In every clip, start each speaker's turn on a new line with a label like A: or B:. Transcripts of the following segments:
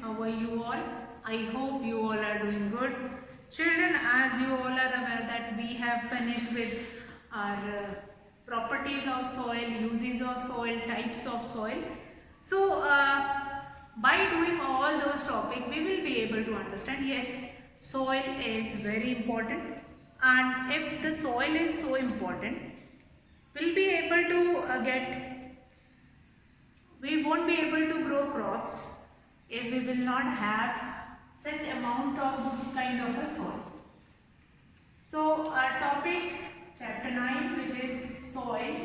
A: How are you all? I hope you all are doing good. Children, as you all are aware that we have finished with our properties of soil, uses of soil, types of soil. So, by doing all those topics, we will be able to understand, yes, soil is very important, and if the soil is so important, we'll be able to we won't be able to grow crops if we will not have such amount of good kind of a soil. So our topic chapter 9, which is soil.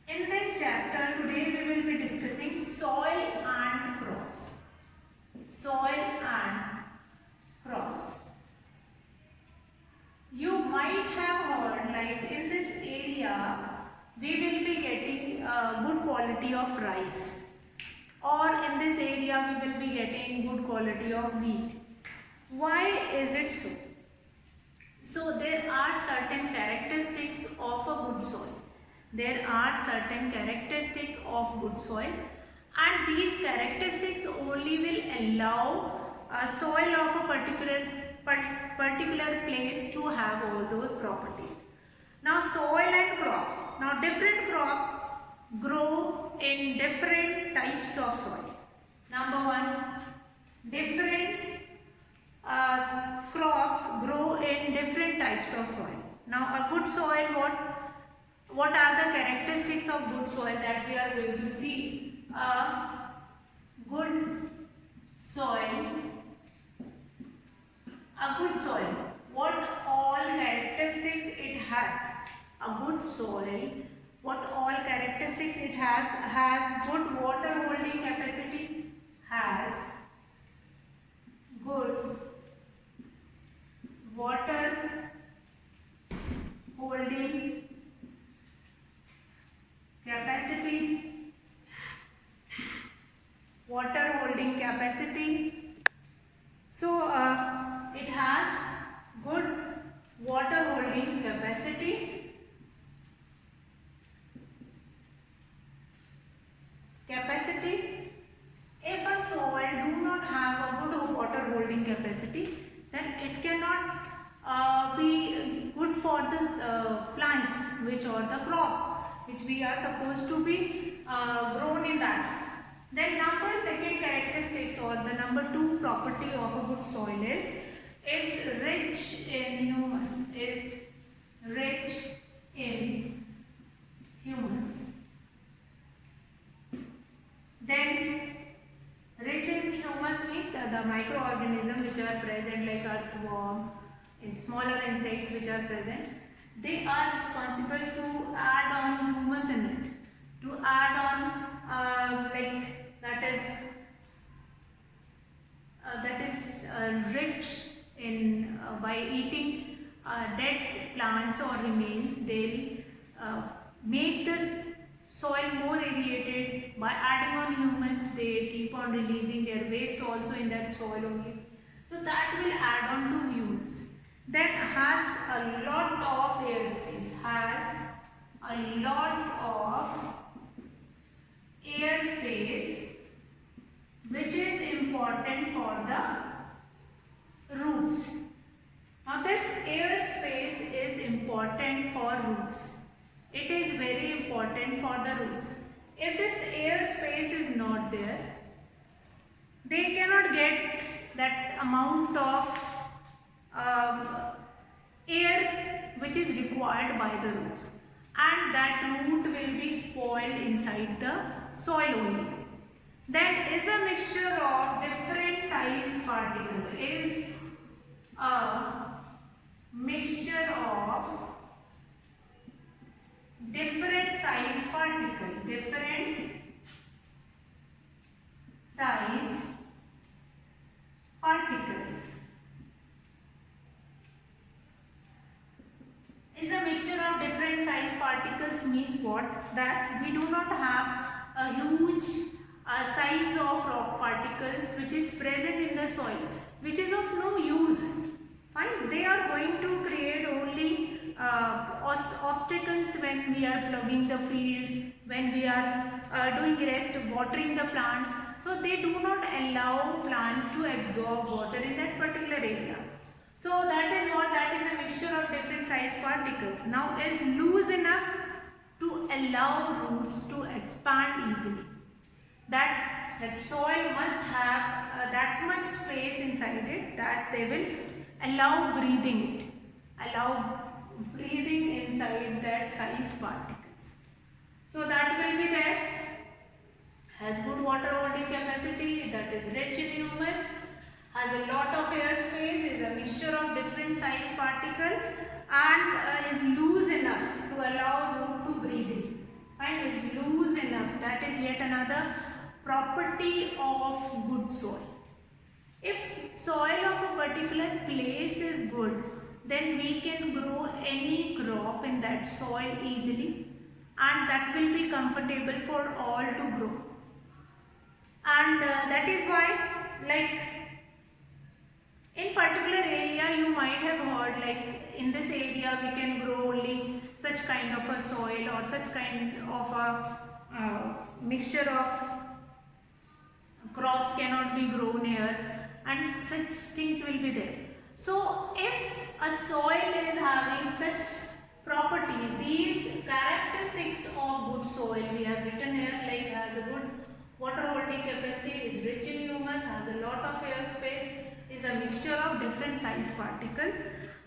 A: In this chapter today we will be discussing soil and crops. Soil and crops. You might have heard like in this area we will be getting good quality of rice, or in this area we will be getting good quality of wheat. Why is it so? So there are certain characteristics of a good soil. There are certain characteristics of good soil, and these characteristics only will allow a soil of a particular place to have all those properties. Now soil and crops. Now different crops grow in different types of soil. Number one, different crops grow in different types of soil. Now a good soil, what are the characteristics of good soil that we are going to see? A good soil. A good soil. What all characteristics it has? A good soil. What all characteristics it has? Has good water holding capacity. Has good water holding capacity. Water holding capacity. So it has good water holding capacity. If a soil do not have a good water holding capacity, then it cannot be good for the plants which or the crop which we are supposed to be grown in that. Then second characteristics or the number 2 property of a good soil is rich in humus. Is rich in humus. Then rich in humus means the microorganisms which are present like earthworm, smaller insects which are present. They are responsible to add on humus in it. To add on that is rich in by eating dead plants or remains. They'll make this soil more aerated. By adding on humus, they keep on releasing their waste also in that soil only. So that will add on to humus. Then has a lot of air space. Has a lot of air space which is important for the roots. Now this air space is important for roots. It is very important for the roots. If this air space is not there, they cannot get that amount of air which is required by the roots, and that root will be spoiled inside the soil only. Then is the mixture of different sized particles. Is a mixture of different sized particles. Different sized particles. Is a mixture of different sized particles means what? That we do not have a huge size of rock particles which is present in the soil, which is of no use. Fine, they are going to create only obstacles when we are plugging the field, when we are doing rest, watering the plant. So they do not allow plants to absorb water in that particular area. So that is what, that is a mixture of different size particles. Now is loose enough to allow roots to expand easily. That soil must have that much space inside it that they will allow breathing it, allow breathing inside that size particles. So that will be there, has good water holding capacity, that is rich in humus, has a lot of air space, is a mixture of different size particle, and is loose enough to allow root to breathe in. And is loose enough, that is yet another property of good soil. If soil of a particular place is good, then we can grow any crop in that soil easily, and that will be comfortable for all to grow. And that is why, like, in particular area you might have heard, like in this area we can grow only such kind of a soil or such kind of a mixture of crops cannot be grown here, and such things will be there. So if a soil is having such properties, these characteristics of good soil we have written here, like has a good water holding capacity, is rich in humus, has a lot of air space, is a mixture of different sized particles,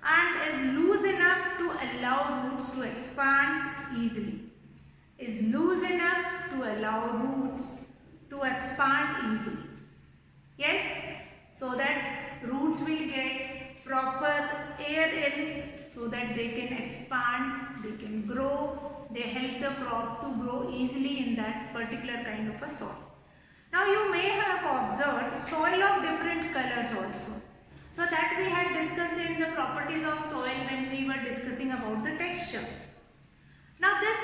A: and is loose enough to allow roots to expand easily. Is loose enough to allow roots to expand easily. Yes, so that roots will get proper air in, so that they can expand, they can grow, they help the crop to grow easily in that particular kind of a soil. Now you may have observed soil of different colors also. So that we had discussed in the properties of soil when we were discussing about the texture. Now this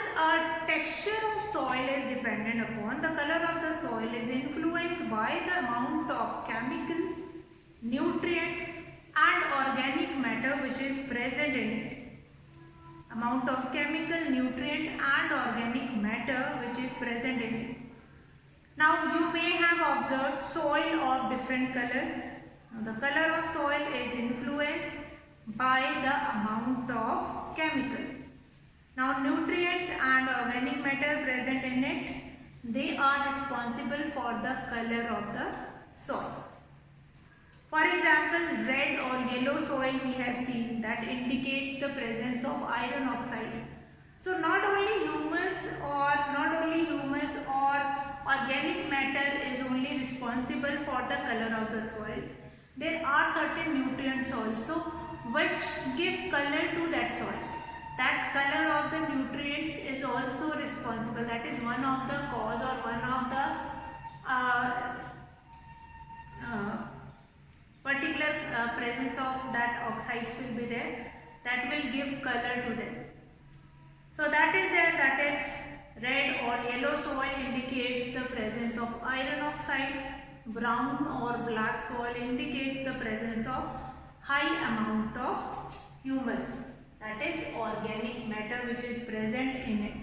A: texture of soil is dependent upon the color of the soil, is influenced by the amount of chemical, nutrient and organic matter which is present in it. Amount of chemical, nutrient and organic matter which is present in it. Now you may have observed soil of different colors. Now the color of soil is influenced by the amount of chemical. Now nutrients and organic matter present in it, they are responsible for the color of the soil. For example, red or yellow soil we have seen, that indicates the presence of iron oxide. So not only humus or organic matter is only responsible for the color of the soil. There are certain nutrients also which give color to that soil. That color of the nutrients is also responsible. That is one of the cause or one of the particular presence of that oxides will be there, that will give color to them. So that is there, that is red or yellow soil indicates the presence of iron oxide. Brown or black soil indicates the presence of high amount of humus, that is organic matter which is present in it.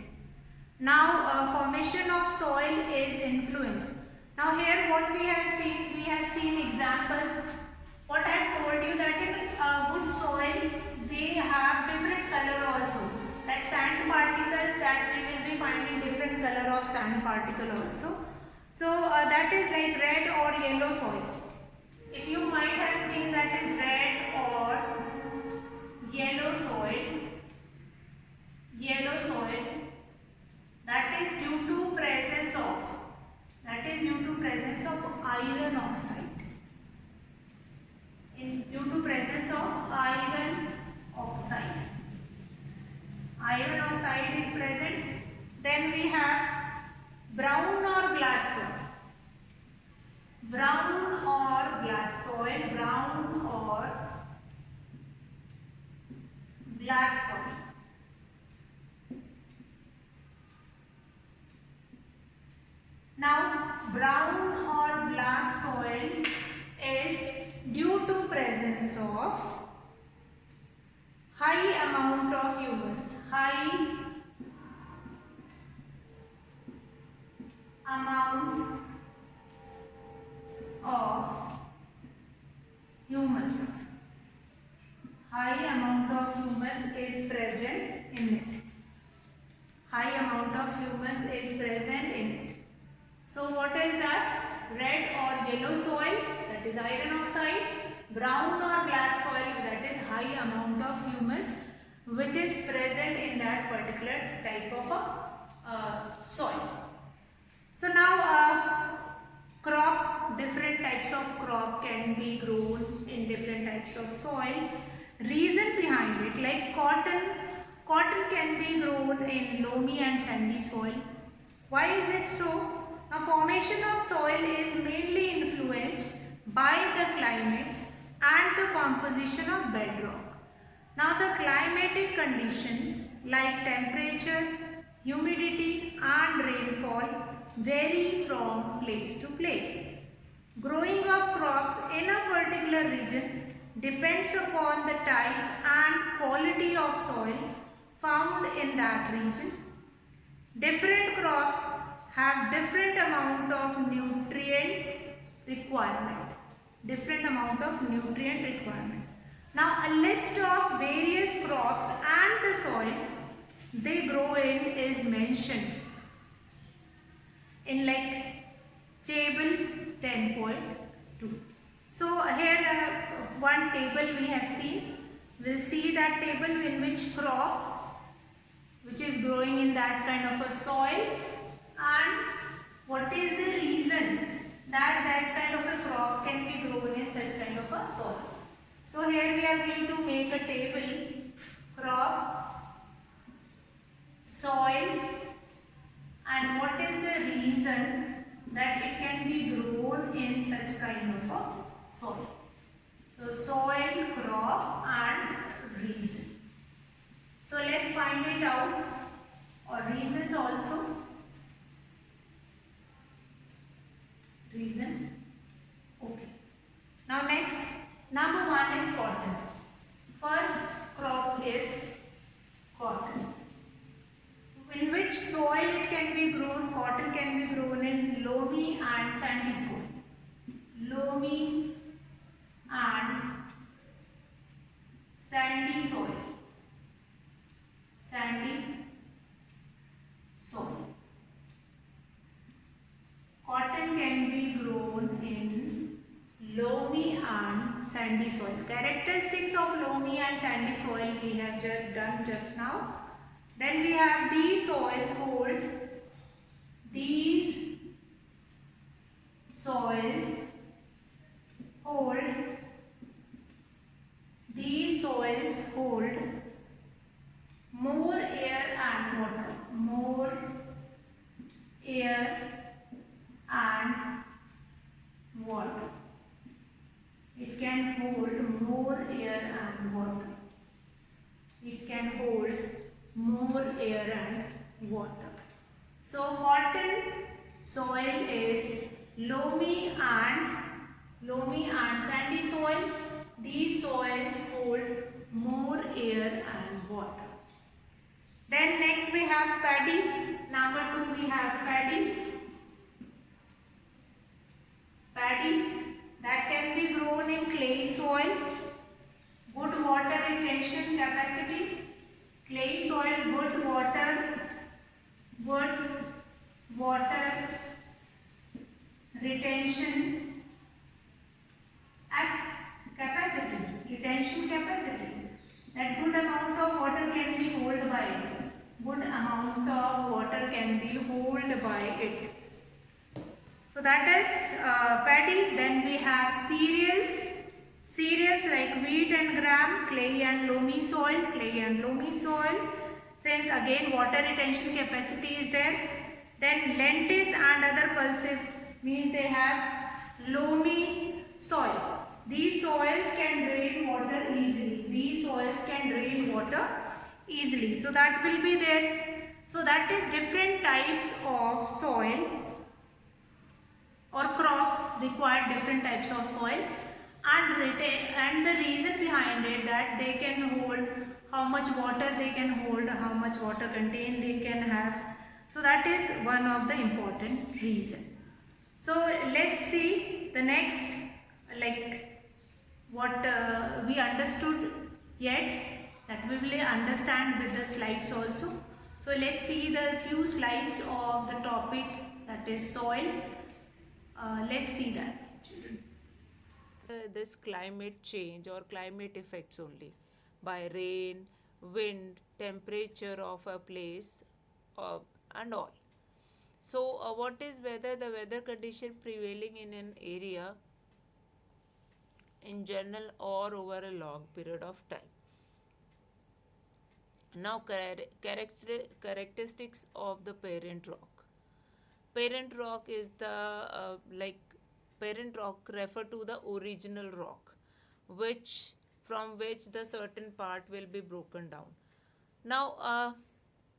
A: Now formation of soil is influenced. Now here what we have seen examples. What I have told you that in good soil they have different color also. That sand particles, that we will be finding different color of sand particle also. So that is like red or yellow soil. If you might have seen, that is red or yellow soil, that is due to presence of iron oxide. Due to presence of iron oxide. Iron oxide is present. Then we have brown or black soil. Brown or black soil. Brown or black soil. Now brown or black soil is due to presence of high amount amount of humus. High amount of humus. High amount of humus is present in it. High amount of humus is present in it. So what is that? Red or yellow soil, that is iron oxide. Brown or black soil, that is high amount of humus which is present in that particular type of a soil. So now crop, different types of crop can be grown in different types of soil. Reason behind it, like cotton can be grown in loamy and sandy soil. Why is it so? Now formation of soil is mainly influenced by the climate and the composition of bedrock. Now the climatic conditions like temperature, humidity and rainfall vary from place to place. Growing of crops in a particular region depends upon the type and quality of soil found in that region. Different crops have different amount of nutrient requirement. Now a list of various crops and the soil they grow in is mentioned in like table 10.2. So here one table we have seen. We'll see that table in which crop which is growing in that kind of a soil and what is the reason that that kind of a crop can be grown in such kind of a soil. So here we are going to make a table crop, soil and what is the reason that it can be grown in such kind of a soil. So soil, crop and reason. So let's find it out, or reasons also. Reason. Okay. Now next, number one is cotton. First crop is cotton. In which soil it can be grown? Cotton can be grown in loamy and sandy soil. Loamy and sandy soil. Sandy soil. Cotton can be grown in loamy and sandy soil. Characteristics of loamy and sandy soil we have done just now. Then we have these soils hold more air and water. More air and water. It can hold more air and water. It can hold more air and water. So cotton soil is loamy and sandy soil. These soils hold more air and water. Then next we have paddy. Number 2 we have paddy. Paddy that can be grown in clay soil. Good water retention capacity. Clay soil, good water retention capacity. Retention capacity. That good amount of water can be held by it. Good amount of water can be held by it. So that is paddy. Then we have cereals. Cereals like wheat and gram, clay and loamy soil, since again water retention capacity is there. Then lentils and other pulses means they have loamy soil. These soils can drain water easily. So that will be there. So that is different types of soil or crops require different types of soil. And the reason behind it that they can hold how much water they can hold, how much water contain they can have. So that is one of the important reason. So let's see the next, like what we understood yet, that we will understand with the slides also. So let's see the few slides of the topic, that is soil. Let's see that, children.
B: This climate change or climate effects only by rain, wind, temperature of a place, uh, and all. So, what is weather? The weather condition prevailing in an area in general or over a long period of time. Now, characteristics of the parent rock. Parent rock is the parent rock refer to the original rock, which from which the certain part will be broken down. Now,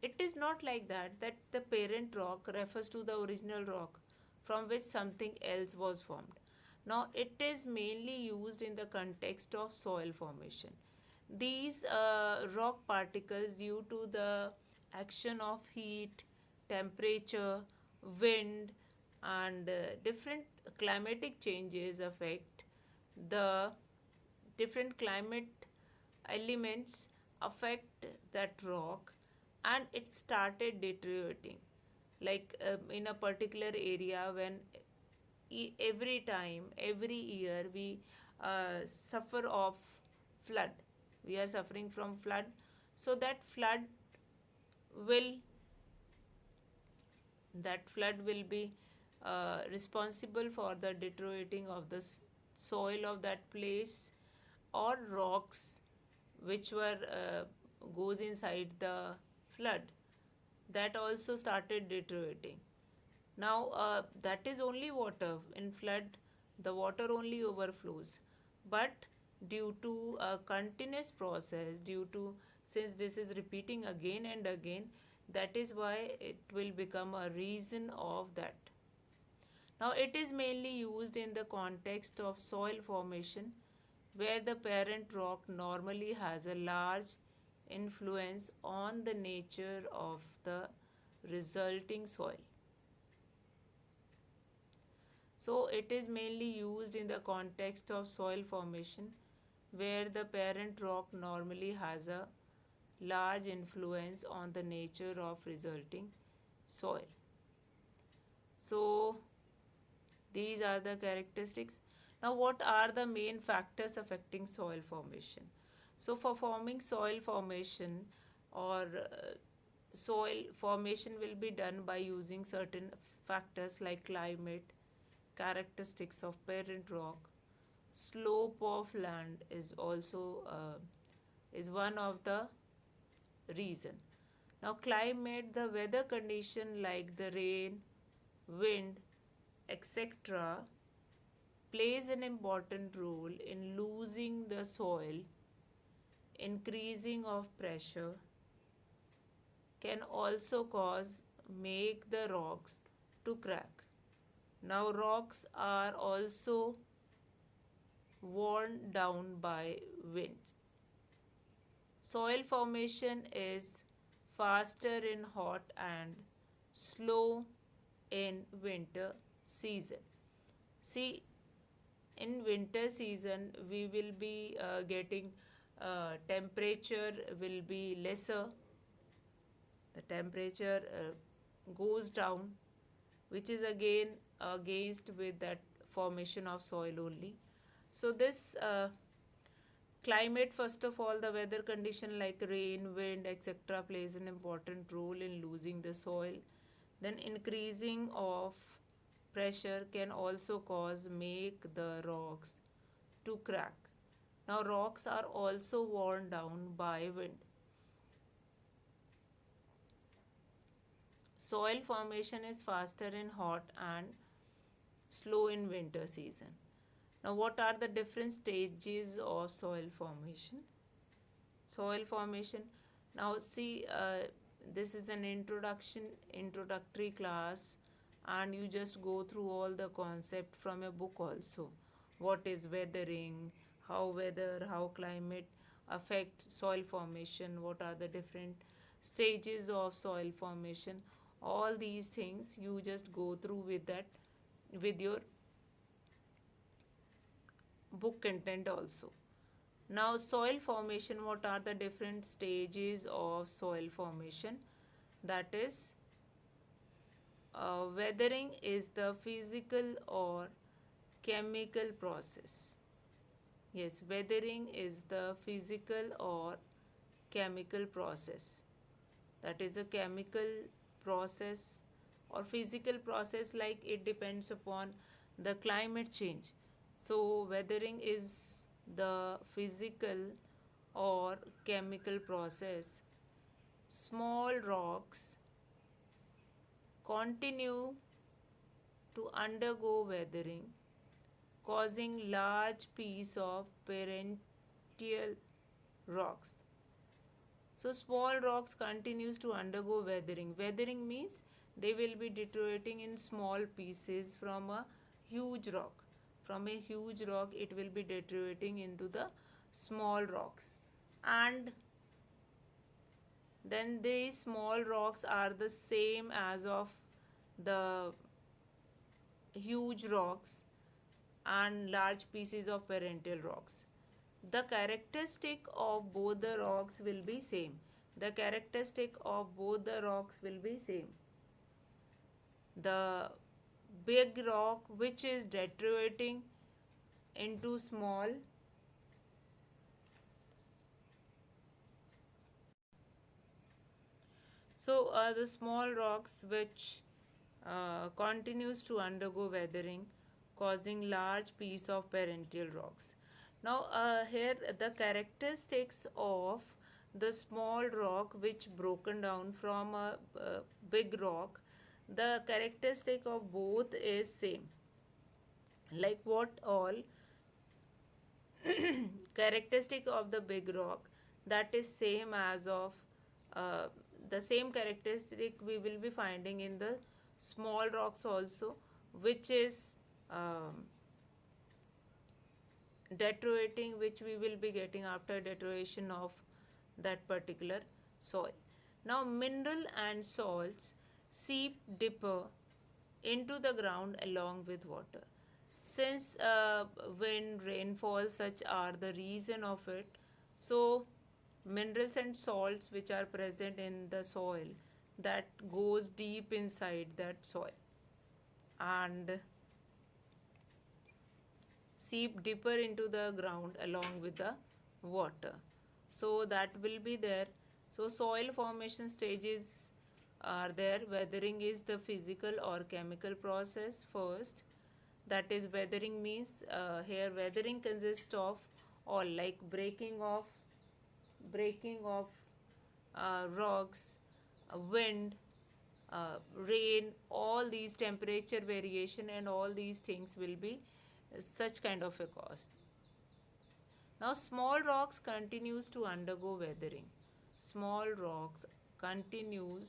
B: it is not like that the parent rock refers to the original rock from which something else was formed. Now, it is mainly used in the context of soil formation. These rock particles, due to the action of heat, temperature, wind, and different climatic changes, affect the different climate elements affect that rock, and it started deteriorating, like in a particular area. When every time, every year, we suffer of flood, we are suffering from flood. So will that flood will be responsible for the deteriorating of the soil of that place, or rocks which were goes inside the flood, that also started deteriorating. Now, that is only water. In flood, the water only overflows. But due to a continuous process, due to, since this is repeating again and again, that is why it will become a reason of that. Now, it is mainly used in the context of soil formation, where the parent rock normally has a large influence on the nature of the resulting soil. So, it is mainly used in the context of soil formation, where the parent rock normally has a large influence on the nature of resulting soil. So, these are the characteristics. Now, what are the main factors affecting soil formation? So, for forming soil formation, or soil formation will be done by using certain factors like climate, characteristics of parent rock, slope of land is also is one of the reason. Now, climate, the weather condition like the rain, wind, etc., plays an important role in losing the soil, increasing of pressure, can also cause make the rocks to crack. Now, rocks are also worn down by winds. Soil formation is faster in hot and slow in winter season. See, in winter season, we will be getting temperature will be lesser. The temperature goes down, which is again against with that formation of soil only. So this climate, first of all, the weather condition like rain, wind, etc., plays an important role in losing the soil. Then increasing of pressure can also cause make the rocks to crack. Now, rocks are also worn down by wind. Soil formation is faster in hot and slow in winter season. Now, what are the different stages of soil formation? Soil formation. Now, see, this is an introductory class, and you just go through all the concept from a book also. What is weathering? How weather? How climate? affect soil formation, what are the different stages of soil formation. All these things you just go through with that, with your book content also. Now, soil formation, what are the different stages of soil formation? That is, weathering is the physical or chemical process. Yes, weathering is the physical or chemical process. That is a chemical process or physical process, like it depends upon the climate change. So, weathering is the physical or chemical process. Small rocks continue to undergo weathering, causing large piece of perennial rocks. So small rocks continues to undergo weathering. Weathering means they will be deteriorating in small pieces from a huge rock. From a huge rock it will be deteriorating into the small rocks. And then these small rocks are the same as of the huge rocks and large pieces of perennial rocks. The characteristic of both the rocks will be same. The characteristic of both the rocks will be same. The big rock which is deteriorating into small, so the small rocks which continues to undergo weathering, causing large piece of perennial rocks. Now here the characteristics of the small rock which broken down from a big rock, the characteristic of both is same. Like what all? Characteristic of the big rock, that is same as of uh, the same characteristic we will be finding in the small rocks also, which is deteriorating, which we will be getting after deterioration of that particular soil. Now mineral and salts seep deeper into the ground along with water. Since wind, rainfall, such are the reason of it, so minerals and salts which are present in the soil, that goes deep inside that soil and seep deeper into the ground along with the water. So that will be there. So soil formation stages are there. Weathering is the physical or chemical process first. That is, weathering means here weathering consists of all, like breaking of rocks, wind, rain, all these temperature variation and all these things will be such kind of a cause. Now small rocks continues to undergo weathering. Small rocks continue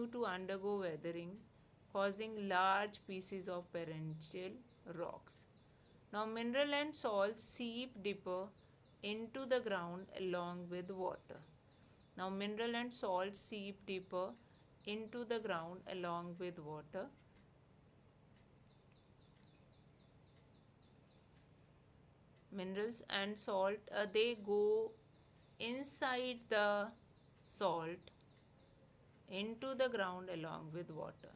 B: to undergo weathering, causing large pieces of perennial rocks. Now mineral and salts seep deeper into the ground along with water. Now mineral and salts seep deeper into the ground along with water. Minerals and salt, they go inside the salt into the ground along with water.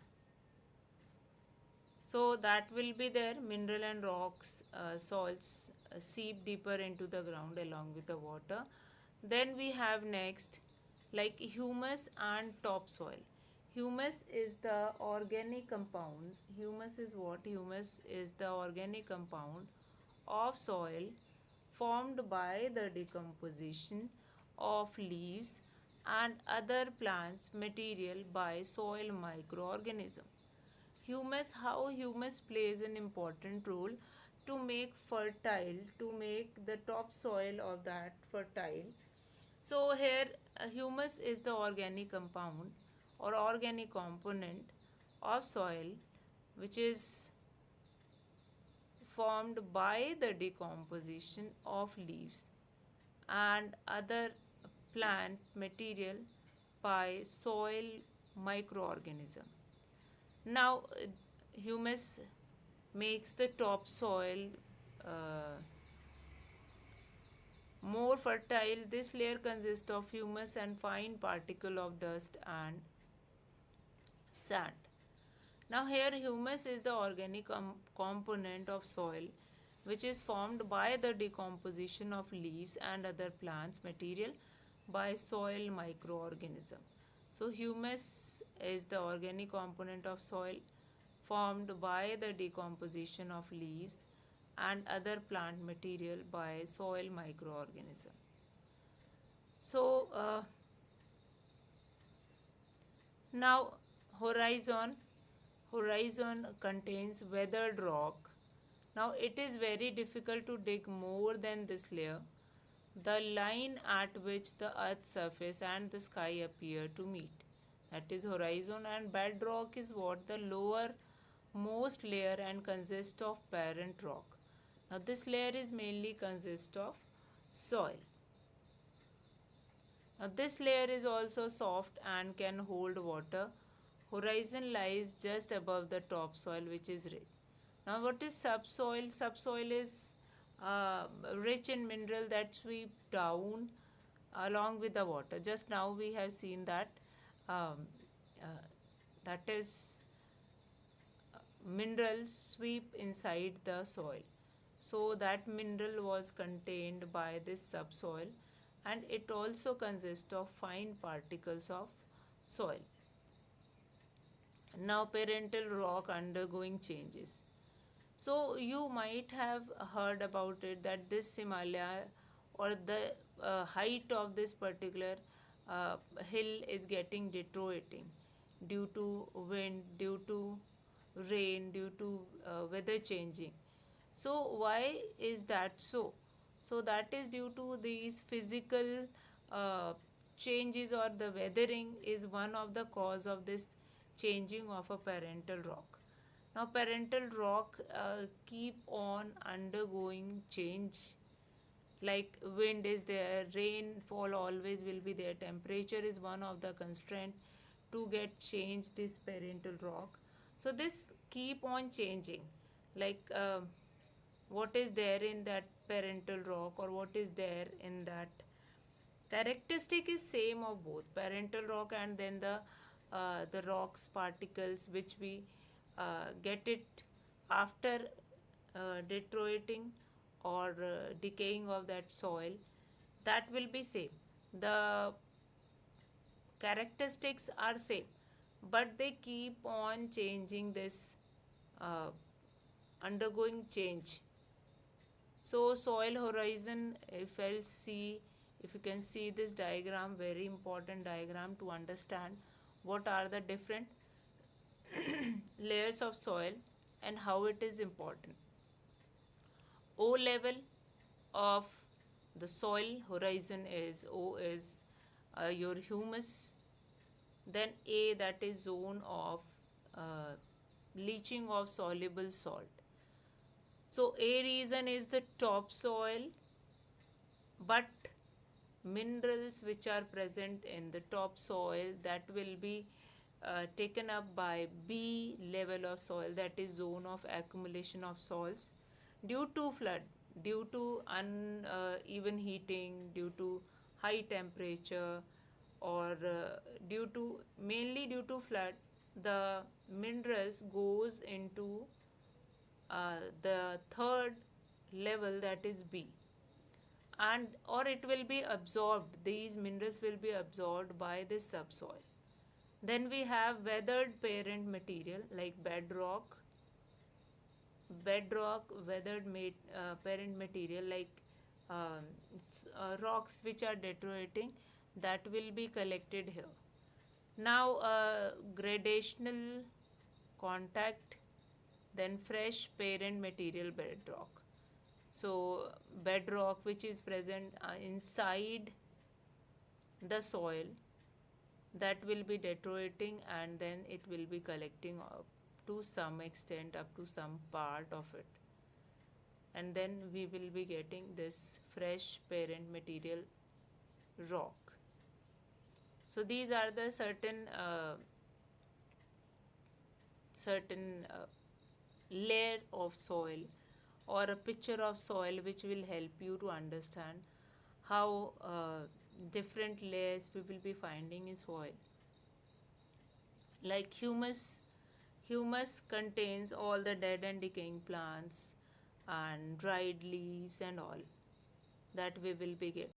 B: So that will be there. Mineral and rocks, salts seep deeper into the ground along with the water. Then we have next, like humus and topsoil. Humus is the organic compound. Humus is what? Humus is the organic compound of soil formed by the decomposition of leaves and other plants material by soil microorganism. Humus, how humus plays an important role to make fertile, to make the topsoil of that fertile. So here humus is the organic compound or organic component of soil which is formed by the decomposition of leaves and other plant material by soil microorganism. Now, humus makes the topsoil uh, more fertile. This layer consists of humus and fine particle of dust and sand. Now, here humus is the organic component of soil which is formed by the decomposition of leaves and other plants material by soil microorganism. So, humus is the organic component of soil formed by the decomposition of leaves and other plant material by soil microorganism. So, now horizon horizon contains weathered rock. Now it is very difficult to dig more than this layer, the line at which the earth's surface and the sky appear to meet. That is horizon, and bedrock is what the lower most layer and consists of parent rock. Now this layer is mainly consist of soil. Now this layer is also soft and can hold water. Horizon lies just above the topsoil which is rich. Now what is subsoil? Subsoil is rich in mineral that sweep down along with the water. Just now we have seen that um, uh, that is minerals sweep inside the soil. So that mineral was contained by this subsoil, and it also consists of fine particles of soil. Now parental rock undergoing changes. So you might have heard about it that this Himalaya or the height of this particular hill is getting deteriorating due to wind, due to rain, due to weather changing. So why is that so? So that is due to these physical uh, changes, or the weathering is one of the cause of this changing of a parental rock. Now parental rock keep on undergoing change, like wind is there, rainfall always will be there, temperature is one of the constraint to get change this parental rock. So this keep on changing, like what is there in that parental rock or what is there in that characteristic is same of both parental rock and then the rocks particles which we get it after deteriorating or decaying of that soil, that will be same. The characteristics are same, but they keep on changing this, uh, undergoing change. So soil horizon, if you can see this diagram, very important diagram to understand what are the different layers of soil and how it is important. O level of the soil horizon is O is your humus, then A, that is zone of uh, leaching of soluble salt. So A region is the topsoil, but minerals which are present in the topsoil that will be taken up by B level of soil, that is zone of accumulation of salts due to flood, due to uneven heating, due to high temperature, or due to mainly due to flood, the minerals goes into the third level, that is B, and or it will be absorbed, these minerals will be absorbed by this subsoil. Then we have weathered parent material like weathered parent material like rocks which are deteriorating, that will be collected here. Now gradational contact, then fresh parent material bedrock. So bedrock which is present inside the soil, that will be deteriorating and then it will be collecting up to some extent, up to some part of it. and then we will be getting this fresh parent material rock. So these are the certain layer of soil or a picture of soil which will help you to understand how different layers we will be finding in soil. Like humus contains all the dead and decaying plants and dried leaves and all that we will be getting.